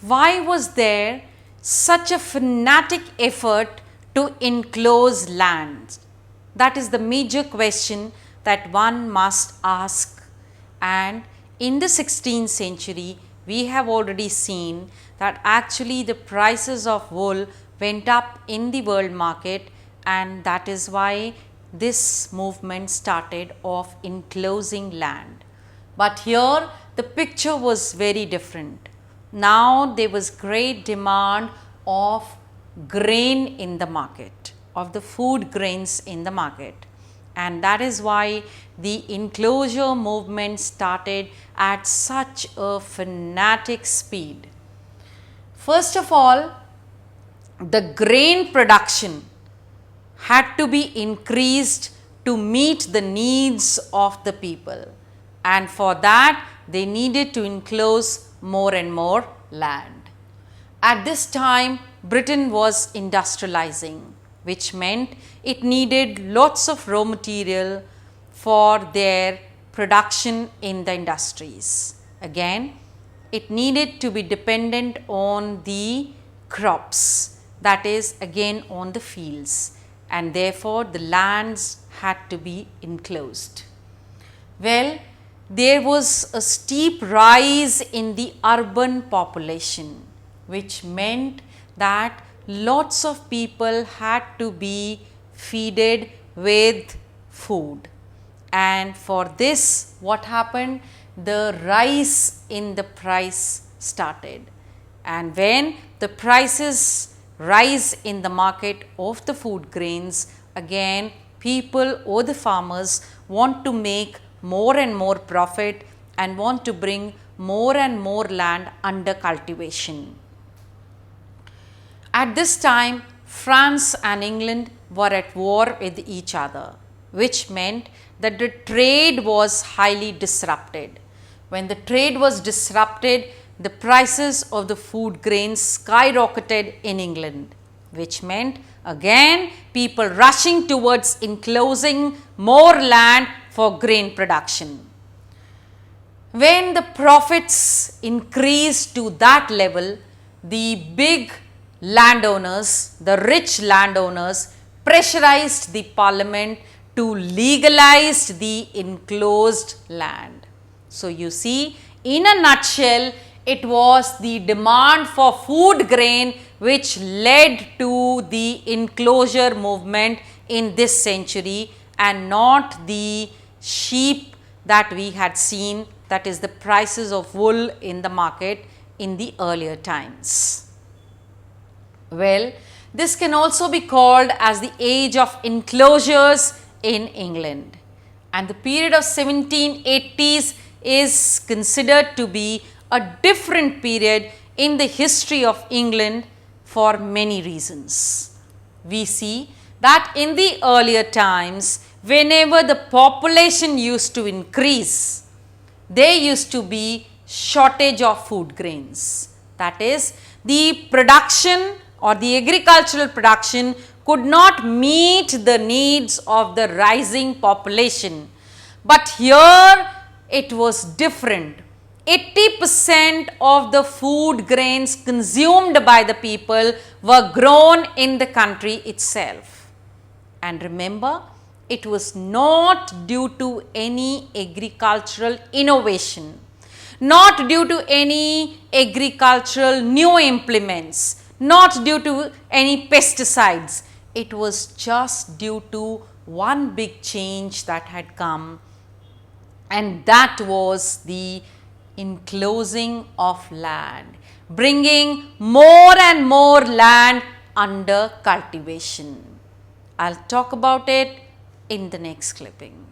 why was there such a fanatic effort to enclose lands? That is the major question that one must ask. And in the 16th century, we have already seen that actually the prices of wool went up in the world market, and that is why this movement started of enclosing land. But here the picture was very different. Now there was great demand of grain in the market, of the food grains in the market, and that is why the enclosure movement started at such a fanatic speed. First of all, the grain production had to be increased to meet the needs of the people, and for that they needed to enclose more and more land. At this time, Britain was industrializing, which meant it needed lots of raw material for their production in the industries. Again, it needed to be dependent on the crops, that is again on the fields, and therefore the lands had to be enclosed. Well, there was a steep rise in the urban population, which meant that lots of people had to be fed with food, and for this what happened? The rise in the price started, and when the prices rise in the market of the food grains, again people or the farmers want to make more and more profit and want to bring more and more land under cultivation. At this time, France and England were at war with each other, which meant that the trade was highly disrupted. When the trade was disrupted, the prices of the food grains skyrocketed in England, which meant again people rushing towards enclosing more land for grain production. When the profits increased to that level, the big landowners, the rich landowners, pressurized the parliament to legalize the enclosed land. So you see, in a nutshell, it was the demand for food grain which led to the enclosure movement in this century, and not the sheep that we had seen, that is the prices of wool in the market in the earlier times. Well, this can also be called as the age of enclosures in England, and the period of 1780s is considered to be a different period in the history of England for many reasons. We see that in the earlier times, whenever the population used to increase, there used to be shortage of food grains. That is, the production or the agricultural production could not meet the needs of the rising population. But here it was different. 80% of the food grains consumed by the people were grown in the country itself. And remember, it was not due to any agricultural innovation, not due to any agricultural new implements, not due to any pesticides. It was just due to one big change that had come, and that was the enclosing of land, bringing more and more land under cultivation. I'll talk about it in the next clipping.